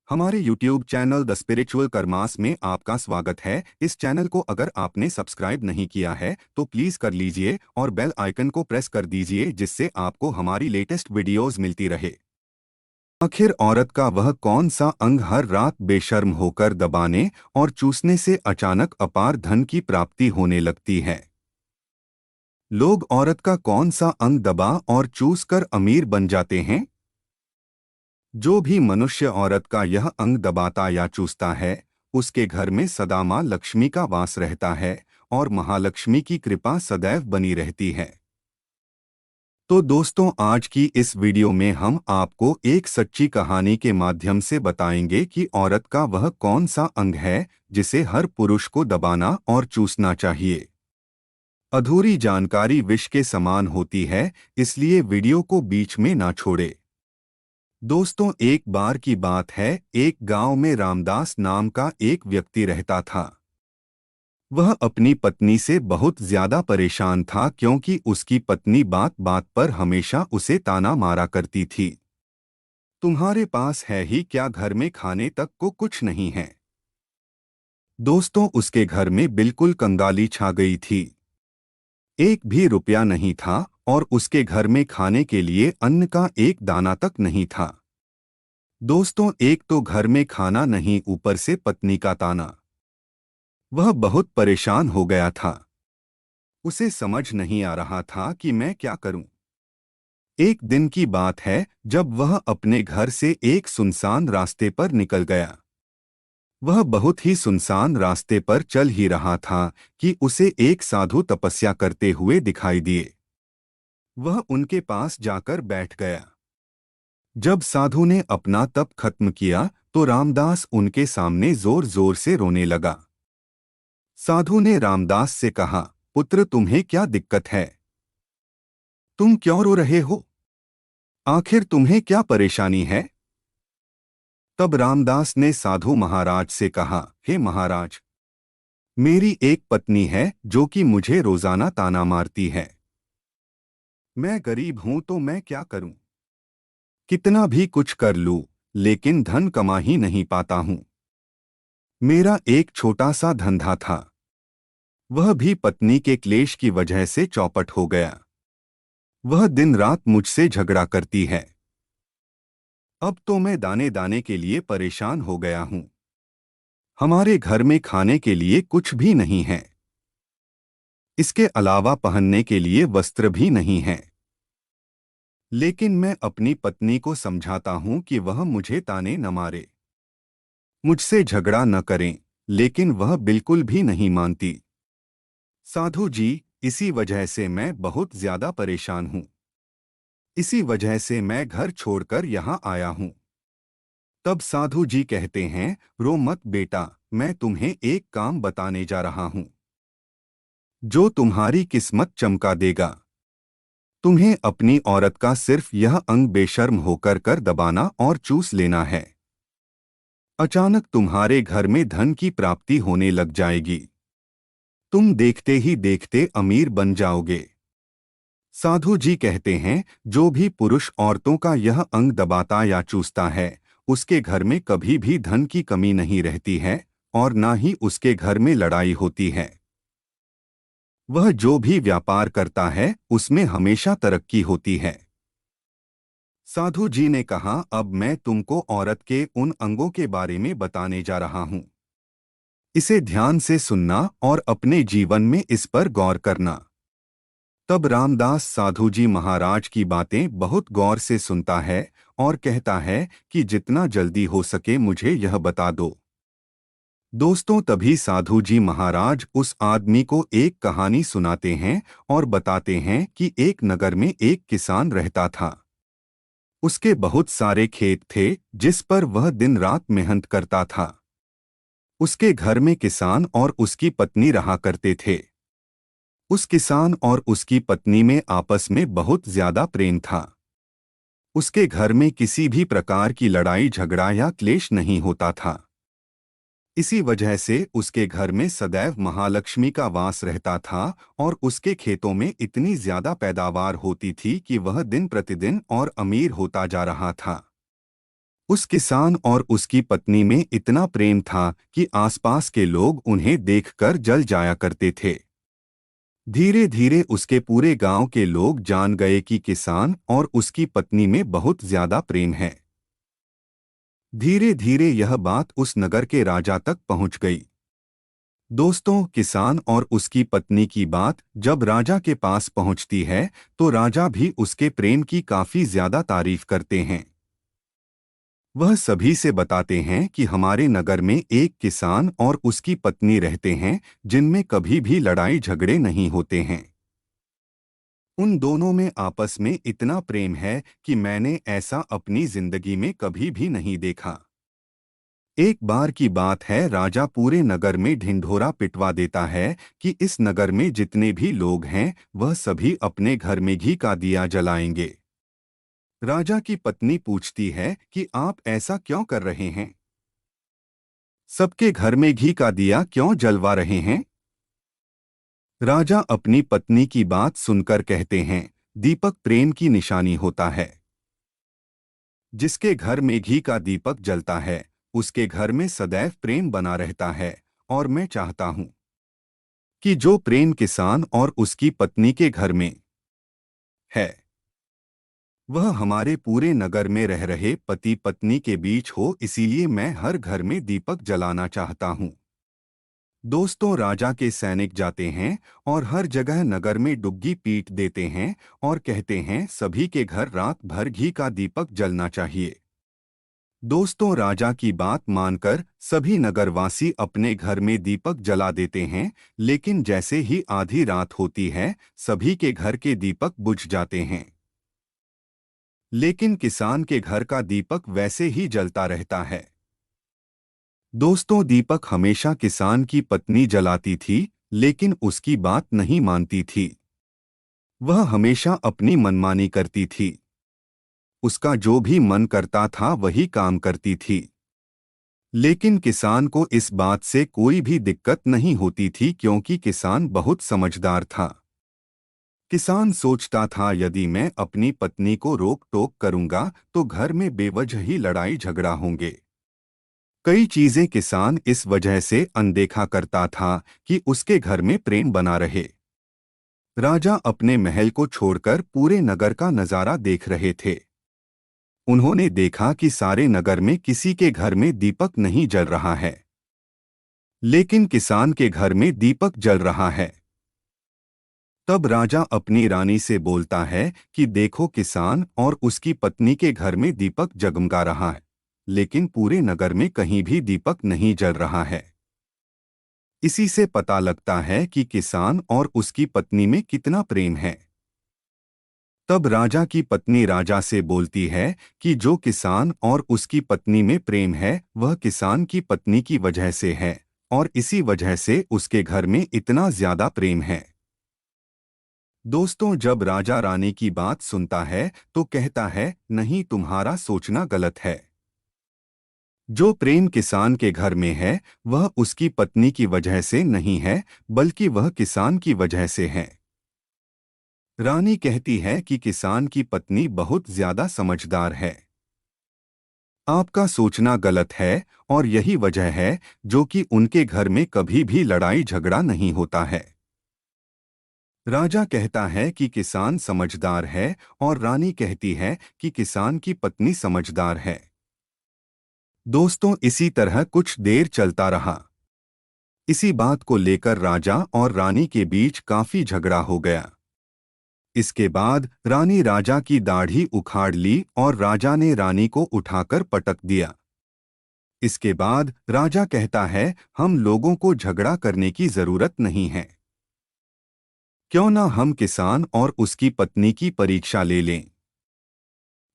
हमारे YouTube channel the spiritual karmas में आपका स्वागत है। इस चैनल को अगर आपने सब्सक्राइब नहीं किया है तो प्लीज कर लीजिए और बेल आइकन को प्रेस कर दीजिए जिससे आपको हमारी लेटेस्ट वीडियोस मिलती रहे। आखिर औरत का वह कौन सा अंग हर रात बेशर्म होकर दबाने और चूसने से अचानक अपार धन की प्राप्ति होने लगती है? लोग औरत का कौन सा अंग दबा और चूस कर अमीर बन जाते हैं? जो भी मनुष्य औरत का यह अंग दबाता या चूसता है, उसके घर में सदा माँ लक्ष्मी का वास रहता है और महालक्ष्मी की कृपा सदैव बनी रहती है। तो दोस्तों, आज की इस वीडियो में हम आपको एक सच्ची कहानी के माध्यम से बताएंगे कि औरत का वह कौन सा अंग है जिसे हर पुरुष को दबाना और चूसना चाहिए। अधूरी जानकारी विष के समान होती है, इसलिए वीडियो को बीच में ना छोड़े। दोस्तों, एक बार की बात है, एक गांव में रामदास नाम का एक व्यक्ति रहता था। वह अपनी पत्नी से बहुत ज्यादा परेशान था क्योंकि उसकी पत्नी बात बात पर हमेशा उसे ताना मारा करती थी। तुम्हारे पास है ही क्या, घर में खाने तक को कुछ नहीं है। दोस्तों, उसके घर में बिल्कुल कंगाली छा गई थी। एक भी रुपया नहीं था और उसके घर में खाने के लिए अन्न का एक दाना तक नहीं था। दोस्तों, एक तो घर में खाना नहीं, ऊपर से पत्नी का ताना। वह बहुत परेशान हो गया था। उसे समझ नहीं आ रहा था कि मैं क्या करूं। एक दिन की बात है जब वह अपने घर से एक सुनसान रास्ते पर निकल गया। वह बहुत ही सुनसान रास्ते पर चल ही रहा था कि उसे एक साधु तपस्या करते हुए दिखाई दिए। वह उनके पास जाकर बैठ गया। जब साधु ने अपना तप खत्म किया तो रामदास उनके सामने जोर जोर से रोने लगा। साधु ने रामदास से कहा, पुत्र, तुम्हें क्या दिक्कत है? तुम क्यों रो रहे हो? आखिर तुम्हें क्या परेशानी है? तब रामदास ने साधु महाराज से कहा, हे महाराज, मेरी एक पत्नी है जो कि मुझे रोजाना ताना मारती है। मैं गरीब हूं तो मैं क्या करूं? कितना भी कुछ कर लूं, लेकिन धन कमा ही नहीं पाता हूं। मेरा एक छोटा सा धंधा था, वह भी पत्नी के क्लेश की वजह से चौपट हो गया। वह दिन रात मुझसे झगड़ा करती है। अब तो मैं दाने दाने के लिए परेशान हो गया हूं। हमारे घर में खाने के लिए कुछ भी नहीं है। इसके अलावा पहनने के लिए वस्त्र भी नहीं है। लेकिन मैं अपनी पत्नी को समझाता हूं कि वह मुझे ताने न मारे, मुझसे झगड़ा न करें, लेकिन वह बिल्कुल भी नहीं मानती। साधु जी, इसी वजह से मैं बहुत ज्यादा परेशान हूं। इसी वजह से मैं घर छोड़कर यहां आया हूं। तब साधु जी कहते हैं, रो मत बेटा, मैं तुम्हें एक काम बताने जा रहा हूं जो तुम्हारी किस्मत चमका देगा। तुम्हें अपनी औरत का सिर्फ यह अंग बेशर्म होकर कर दबाना और चूस लेना है। अचानक तुम्हारे घर में धन की प्राप्ति होने लग जाएगी। तुम देखते ही देखते अमीर बन जाओगे। साधु जी कहते हैं, जो भी पुरुष औरतों का यह अंग दबाता या चूसता है, उसके घर में कभी भी धन की कमी नहीं रहती है और ना ही उसके घर में लड़ाई होती है। वह जो भी व्यापार करता है उसमें हमेशा तरक्की होती है। साधु जी ने कहा, अब मैं तुमको औरत के उन अंगों के बारे में बताने जा रहा हूं। इसे ध्यान से सुनना और अपने जीवन में इस पर गौर करना। तब रामदास साधु जी महाराज की बातें बहुत गौर से सुनता है और कहता है कि जितना जल्दी हो सके मुझे यह बता दो। दोस्तों, तभी साधु जी महाराज उस आदमी को एक कहानी सुनाते हैं और बताते हैं कि एक नगर में एक किसान रहता था। उसके बहुत सारे खेत थे जिस पर वह दिन रात मेहनत करता था। उसके घर में किसान और उसकी पत्नी रहा करते थे। उस किसान और उसकी पत्नी में आपस में बहुत ज्यादा प्रेम था। उसके घर में किसी भी प्रकार की लड़ाई झगड़ा या क्लेश नहीं होता था। इसी वजह से उसके घर में सदैव महालक्ष्मी का वास रहता था और उसके खेतों में इतनी ज्यादा पैदावार होती थी कि वह दिन प्रतिदिन और अमीर होता जा रहा था। उस किसान और उसकी पत्नी में इतना प्रेम था कि आसपास के लोग उन्हें देखकर जल जाया करते थे। धीरे धीरे उसके पूरे गांव के लोग जान गए कि किसान और उसकी पत्नी में बहुत ज्यादा प्रेम है। धीरे धीरे यह बात उस नगर के राजा तक पहुंच गई। दोस्तों, किसान और उसकी पत्नी की बात जब राजा के पास पहुंचती है तो राजा भी उसके प्रेम की काफी ज्यादा तारीफ करते हैं। वह सभी से बताते हैं कि हमारे नगर में एक किसान और उसकी पत्नी रहते हैं जिनमें कभी भी लड़ाई झगड़े नहीं होते हैं। उन दोनों में आपस में इतना प्रेम है कि मैंने ऐसा अपनी जिंदगी में कभी भी नहीं देखा। एक बार की बात है, राजा पूरे नगर में ढिंढोरा पिटवा देता है कि इस नगर में जितने भी लोग हैं वह सभी अपने घर में घी का दिया जलाएंगे। राजा की पत्नी पूछती है कि आप ऐसा क्यों कर रहे हैं? सबके घर में घी का दिया क्यों जलवा रहे हैं? राजा अपनी पत्नी की बात सुनकर कहते हैं, दीपक प्रेम की निशानी होता है। जिसके घर में घी का दीपक जलता है उसके घर में सदैव प्रेम बना रहता है। और मैं चाहता हूं कि जो प्रेम किसान और उसकी पत्नी के घर में है वह हमारे पूरे नगर में रह रहे पति पत्नी के बीच हो, इसीलिए मैं हर घर में दीपक जलाना चाहता हूं। दोस्तों, राजा के सैनिक जाते हैं और हर जगह नगर में डुग्गी पीट देते हैं और कहते हैं सभी के घर रात भर घी का दीपक जलना चाहिए। दोस्तों, राजा की बात मानकर सभी नगरवासी अपने घर में दीपक जला देते हैं, लेकिन जैसे ही आधी रात होती है सभी के घर के दीपक बुझ जाते हैं। लेकिन किसान के घर का दीपक वैसे ही जलता रहता है। दोस्तों, दीपक हमेशा किसान की पत्नी जलाती थी, लेकिन उसकी बात नहीं मानती थी। वह हमेशा अपनी मनमानी करती थी। उसका जो भी मन करता था वही काम करती थी। लेकिन किसान को इस बात से कोई भी दिक्कत नहीं होती थी क्योंकि किसान बहुत समझदार था। किसान सोचता था यदि मैं अपनी पत्नी को रोक टोक करूंगा तो घर में बेवजह ही लड़ाई झगड़ा होंगे। कई चीजें किसान इस वजह से अनदेखा करता था कि उसके घर में प्रेम बना रहे। राजा अपने महल को छोड़कर पूरे नगर का नजारा देख रहे थे। उन्होंने देखा कि सारे नगर में किसी के घर में दीपक नहीं जल रहा है, लेकिन किसान के घर में दीपक जल रहा है। तब राजा अपनी रानी से बोलता है कि देखो, किसान और उसकी पत्नी के घर में दीपक जगमगा रहा है, लेकिन पूरे नगर में कहीं भी दीपक नहीं जल रहा है। इसी से पता लगता है कि किसान और उसकी पत्नी में कितना प्रेम है। तब राजा की पत्नी राजा से बोलती है कि जो किसान और उसकी पत्नी में प्रेम है वह किसान की पत्नी की वजह से है, और इसी वजह से उसके घर में इतना ज्यादा प्रेम है। दोस्तों, जब राजा रानी की बात सुनता है तो कहता है, नहीं, तुम्हारा सोचना गलत है। जो प्रेम किसान के घर में है वह उसकी पत्नी की वजह से नहीं है, बल्कि वह किसान की वजह से है। रानी कहती है कि किसान की पत्नी बहुत ज्यादा समझदार है। आपका सोचना गलत है, और यही वजह है जो कि उनके घर में कभी भी लड़ाई झगड़ा नहीं होता है। राजा कहता है कि किसान समझदार है और रानी कहती है कि किसान की पत्नी समझदार है। दोस्तों, इसी तरह कुछ देर चलता रहा। इसी बात को लेकर राजा और रानी के बीच काफी झगड़ा हो गया। इसके बाद रानी राजा की दाढ़ी उखाड़ ली और राजा ने रानी को उठाकर पटक दिया। इसके बाद राजा कहता है, हम लोगों को झगड़ा करने की जरूरत नहीं है। क्यों ना हम किसान और उसकी पत्नी की परीक्षा ले लें।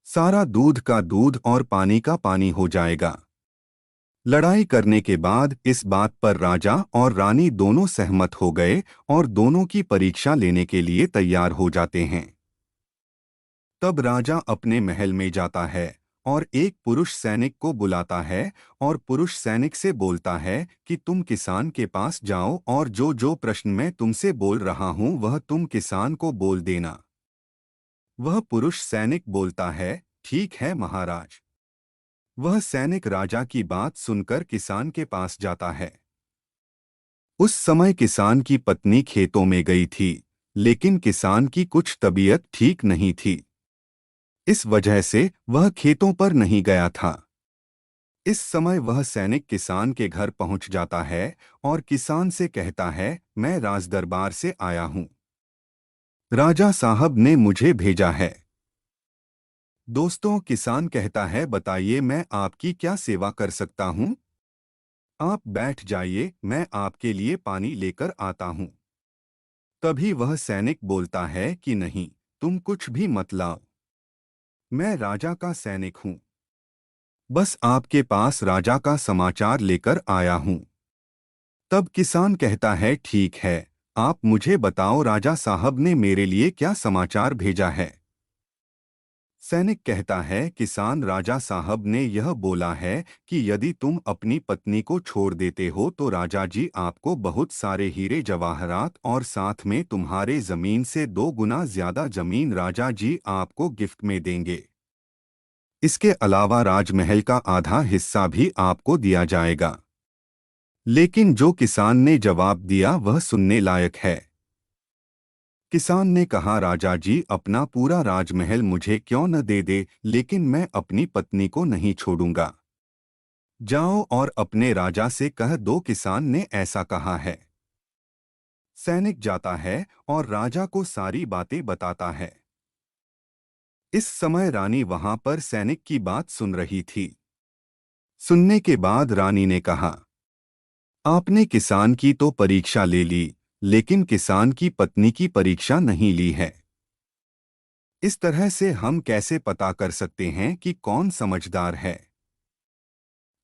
सारा दूध का दूध और पानी का पानी हो जाएगा। लड़ाई करने के बाद इस बात पर राजा और रानी दोनों सहमत हो गए और दोनों की परीक्षा लेने के लिए तैयार हो जाते हैं। तब राजा अपने महल में जाता है और एक पुरुष सैनिक को बुलाता है और पुरुष सैनिक से बोलता है कि तुम किसान के पास जाओ और जो जो प्रश्न मैं तुमसे बोल रहा हूं वह तुम किसान को बोल देना। वह पुरुष सैनिक बोलता है, ठीक है महाराज। वह सैनिक राजा की बात सुनकर किसान के पास जाता है। उस समय किसान की पत्नी खेतों में गई थी, लेकिन किसान की कुछ तबीयत ठीक नहीं थी। इस वजह से वह खेतों पर नहीं गया था। इस समय वह सैनिक किसान के घर पहुंच जाता है और किसान से कहता है, मैं राजदरबार से आया हूं। राजा साहब ने मुझे भेजा है। दोस्तों, किसान कहता है, बताइए मैं आपकी क्या सेवा कर सकता हूं? आप बैठ जाइए, मैं आपके लिए पानी लेकर आता हूं। तभी वह सैनिक बोलता है कि नहीं, तुम कुछ भी मत लाओ। मैं राजा का सैनिक हूं। बस आपके पास राजा का समाचार लेकर आया हूं। तब किसान कहता है, ठीक है, आप मुझे बताओ राजा साहब ने मेरे लिए क्या समाचार भेजा है। सैनिक कहता है, किसान राजा साहब ने यह बोला है कि यदि तुम अपनी पत्नी को छोड़ देते हो तो राजा जी आपको बहुत सारे हीरे जवाहरात और साथ में तुम्हारे जमीन से 2 गुना ज्यादा जमीन राजा जी आपको गिफ्ट में देंगे। इसके अलावा राजमहल का आधा हिस्सा भी आपको दिया जाएगा। लेकिन जो किसान ने जवाब दिया वह सुनने लायक है। किसान ने कहा, राजा जी अपना पूरा राजमहल मुझे क्यों न दे दे, लेकिन मैं अपनी पत्नी को नहीं छोड़ूंगा। जाओ और अपने राजा से कह दो किसान ने ऐसा कहा है। सैनिक जाता है और राजा को सारी बातें बताता है। इस समय रानी वहां पर सैनिक की बात सुन रही थी। सुनने के बाद रानी ने कहा, आपने किसान की तो परीक्षा ले ली, लेकिन किसान की पत्नी की परीक्षा नहीं ली है। इस तरह से हम कैसे पता कर सकते हैं कि कौन समझदार है?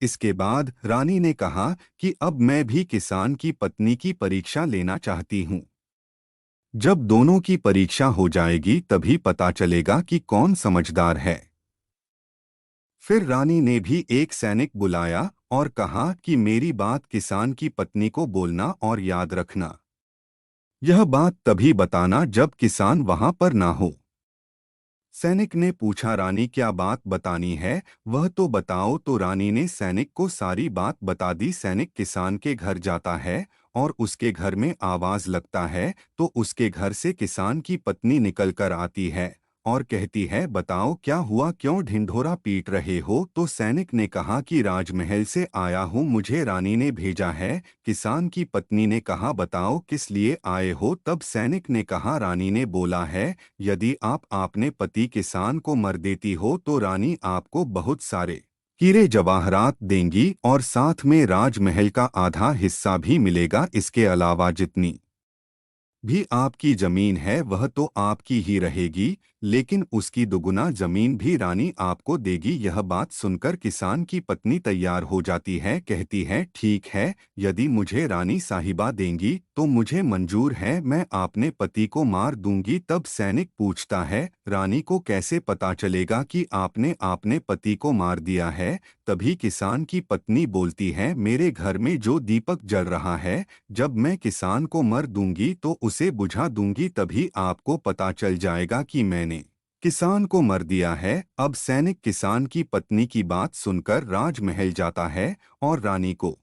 इसके बाद रानी ने कहा कि अब मैं भी किसान की पत्नी की परीक्षा लेना चाहती हूँ। जब दोनों की परीक्षा हो जाएगी तभी पता चलेगा कि कौन समझदार है। फिर रानी ने भी एक सैनिक बुलाया और कहा कि मेरी बात किसान की पत्नी को बोलना और याद रखना। यह बात तभी बताना जब किसान वहां पर ना हो। सैनिक ने पूछा, रानी क्या बात बतानी है, वह तो बताओ। तो रानी ने सैनिक को सारी बात बता दी। सैनिक किसान के घर जाता है और उसके घर में आवाज लगता है तो उसके घर से किसान की पत्नी निकल कर आती है और कहती है, बताओ क्या हुआ, क्यों ढिंढोरा पीट रहे हो? तो सैनिक ने कहा कि राजमहल से आया हूँ, मुझे रानी ने भेजा है। किसान की पत्नी ने कहा, बताओ किस लिए आए हो? तब सैनिक ने कहा, रानी ने बोला है यदि आप अपने पति किसान को मर देती हो तो रानी आपको बहुत सारे हीरे जवाहरात देंगी और साथ में राजमहल का आधा हिस्सा भी मिलेगा। इसके अलावा जितनी भी आपकी जमीन है वह तो आपकी ही रहेगी, लेकिन उसकी 2 गुना जमीन भी रानी आपको देगी। यह बात सुनकर किसान की पत्नी तैयार हो जाती है, कहती है, ठीक है, यदि मुझे रानी साहिबा देंगी तो मुझे मंजूर है, मैं अपने पति को मार दूंगी। तब सैनिक पूछता है, रानी को कैसे पता चलेगा कि आपने अपने पति को मार दिया है? तभी किसान की पत्नी बोलती है, मेरे घर में जो दीपक जल रहा है, जब मैं किसान को मर दूंगी तो उसे बुझा दूंगी, तभी आपको पता चल जाएगा कि मैंने किसान को मर दिया है। अब सैनिक किसान की पत्नी की बात सुनकर राजमहल जाता है और रानी को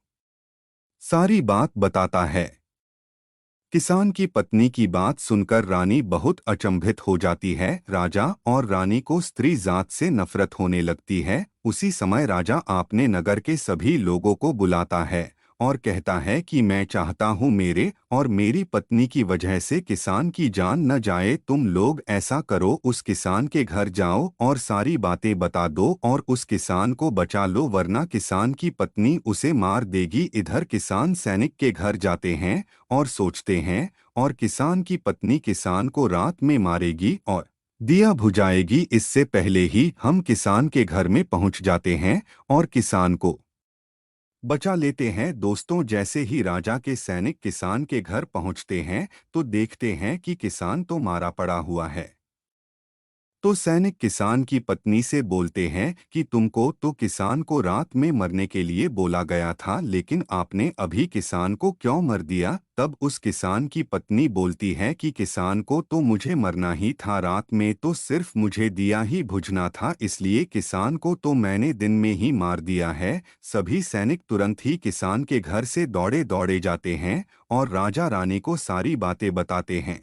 सारी बात बताता है। किसान की पत्नी की बात सुनकर रानी बहुत अचंभित हो जाती है। राजा और रानी को स्त्री जात से नफरत होने लगती है। उसी समय राजा अपने नगर के सभी लोगों को बुलाता है और कहता है कि मैं चाहता हूँ मेरे और मेरी पत्नी की वजह से किसान की जान न जाए। तुम लोग ऐसा करो, उस किसान के घर जाओ और सारी बातें बता दो और उस किसान को बचा लो, वरना किसान की पत्नी उसे मार देगी। इधर किसान सैनिक के घर जाते हैं और सोचते हैं और किसान की पत्नी किसान को रात में मारेगी और दिया बुझाएगी। इससे पहले ही हम किसान के घर में पहुंच जाते हैं और किसान को बचा लेते हैं। दोस्तों, जैसे ही राजा के सैनिक किसान के घर पहुंचते हैं तो देखते हैं कि किसान तो मारा पड़ा हुआ है। तो सैनिक किसान की पत्नी से बोलते हैं कि तुमको तो किसान को रात में मरने के लिए बोला गया था, लेकिन आपने अभी किसान को क्यों मर दिया। तब उस किसान की पत्नी बोलती है कि किसान को तो मुझे मरना ही था, रात में तो सिर्फ मुझे दिया ही बुझना था, इसलिए किसान को तो मैंने दिन में ही मार दिया है। सभी सैनिक तुरंत ही किसान के घर से दौड़े दौड़े जाते हैं और राजा रानी को सारी बातें बताते हैं।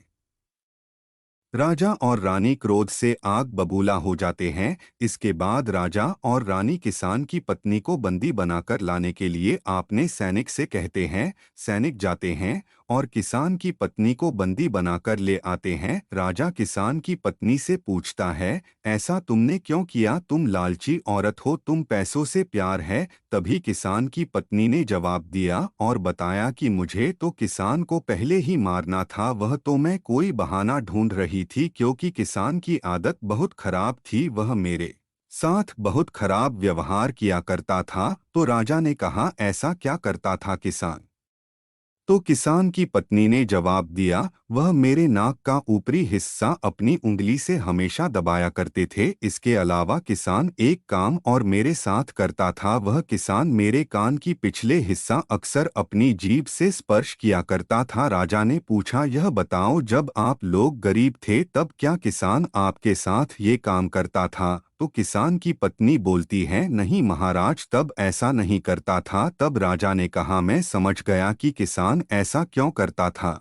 राजा और रानी क्रोध से आग बबूला हो जाते हैं। इसके बाद राजा और रानी किसान की पत्नी को बंदी बनाकर लाने के लिए आपने सैनिक से कहते हैं। सैनिक जाते हैं और किसान की पत्नी को बंदी बनाकर ले आते हैं। राजा किसान की पत्नी से पूछता है, ऐसा तुमने क्यों किया, तुम लालची औरत हो, तुम पैसों से प्यार है। तभी किसान की पत्नी ने जवाब दिया और बताया कि मुझे तो किसान को पहले ही मारना था, वह तो मैं कोई बहाना ढूंढ रही थी, क्योंकि किसान की आदत बहुत खराब थी, वह मेरे साथ बहुत खराब व्यवहार किया करता था। तो राजा ने कहा, ऐसा क्या करता था किसान। तो किसान की पत्नी ने जवाब दिया, वह मेरे नाक का ऊपरी हिस्सा अपनी उंगली से हमेशा दबाया करते थे। इसके अलावा किसान एक काम और मेरे साथ करता था, वह किसान मेरे कान की पिछले हिस्सा अक्सर अपनी जीभ से स्पर्श किया करता था। राजा ने पूछा, यह बताओ, जब आप लोग गरीब थे तब क्या किसान आपके साथ ये काम करता था। तो किसान की पत्नी बोलती है, नहीं महाराज, तब ऐसा नहीं करता था। तब राजा ने कहा, मैं समझ गया कि किसान ऐसा क्यों करता था।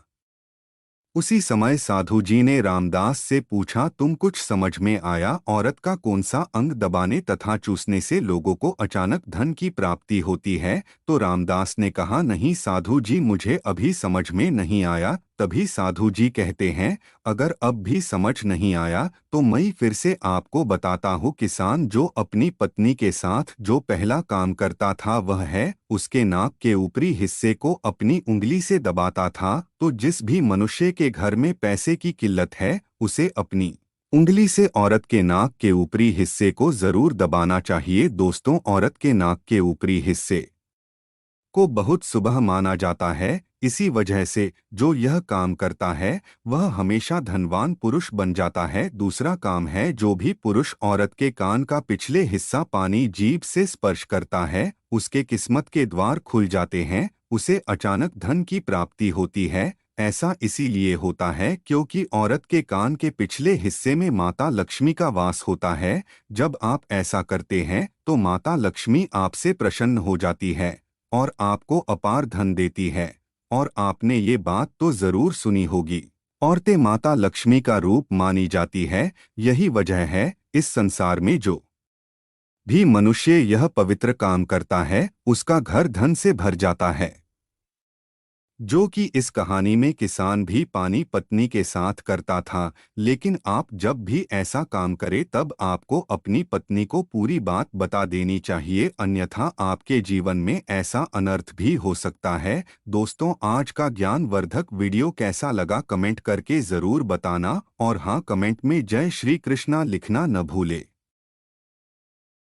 उसी समय साधु जी ने रामदास से पूछा, तुम कुछ समझ में आया, औरत का कौन सा अंग दबाने तथा चूसने से लोगों को अचानक धन की प्राप्ति होती है। तो रामदास ने कहा, नहीं साधु जी, मुझे अभी समझ में नहीं आया। तभी साधु जी कहते हैं, अगर अब भी समझ नहीं आया तो मैं फिर से आपको बताता हूँ। किसान जो अपनी पत्नी के साथ जो पहला काम करता था वह है, उसके नाक के ऊपरी हिस्से को अपनी उंगली से दबाता था। तो जिस भी मनुष्य के घर में पैसे की किल्लत है, उसे अपनी उंगली से औरत के नाक के ऊपरी हिस्से को जरूर दबाना चाहिए। दोस्तों, औरत के नाक के ऊपरी हिस्से को बहुत शुभ माना जाता है। इसी वजह से जो यह काम करता है वह हमेशा धनवान पुरुष बन जाता है। दूसरा काम है, जो भी पुरुष औरत के कान का पिछले हिस्सा पानी जीभ से स्पर्श करता है, उसके किस्मत के द्वार खुल जाते हैं, उसे अचानक धन की प्राप्ति होती है। ऐसा इसीलिए होता है क्योंकि औरत के कान के पिछले हिस्से में माता लक्ष्मी का वास होता है। जब आप ऐसा करते हैं तो माता लक्ष्मी आपसे प्रसन्न हो जाती है और आपको अपार धन देती है। और आपने ये बात तो जरूर सुनी होगी, औरतें माता लक्ष्मी का रूप मानी जाती है। यही वजह है, इस संसार में जो भी मनुष्य यह पवित्र काम करता है उसका घर धन से भर जाता है। जो कि इस कहानी में किसान भी पानी पत्नी के साथ करता था। लेकिन आप जब भी ऐसा काम करें तब आपको अपनी पत्नी को पूरी बात बता देनी चाहिए, अन्यथा आपके जीवन में ऐसा अनर्थ भी हो सकता है। दोस्तों, आज का ज्ञानवर्धक वीडियो कैसा लगा कमेंट करके ज़रूर बताना, और हाँ, कमेंट में जय श्री कृष्णा लिखना न भूले।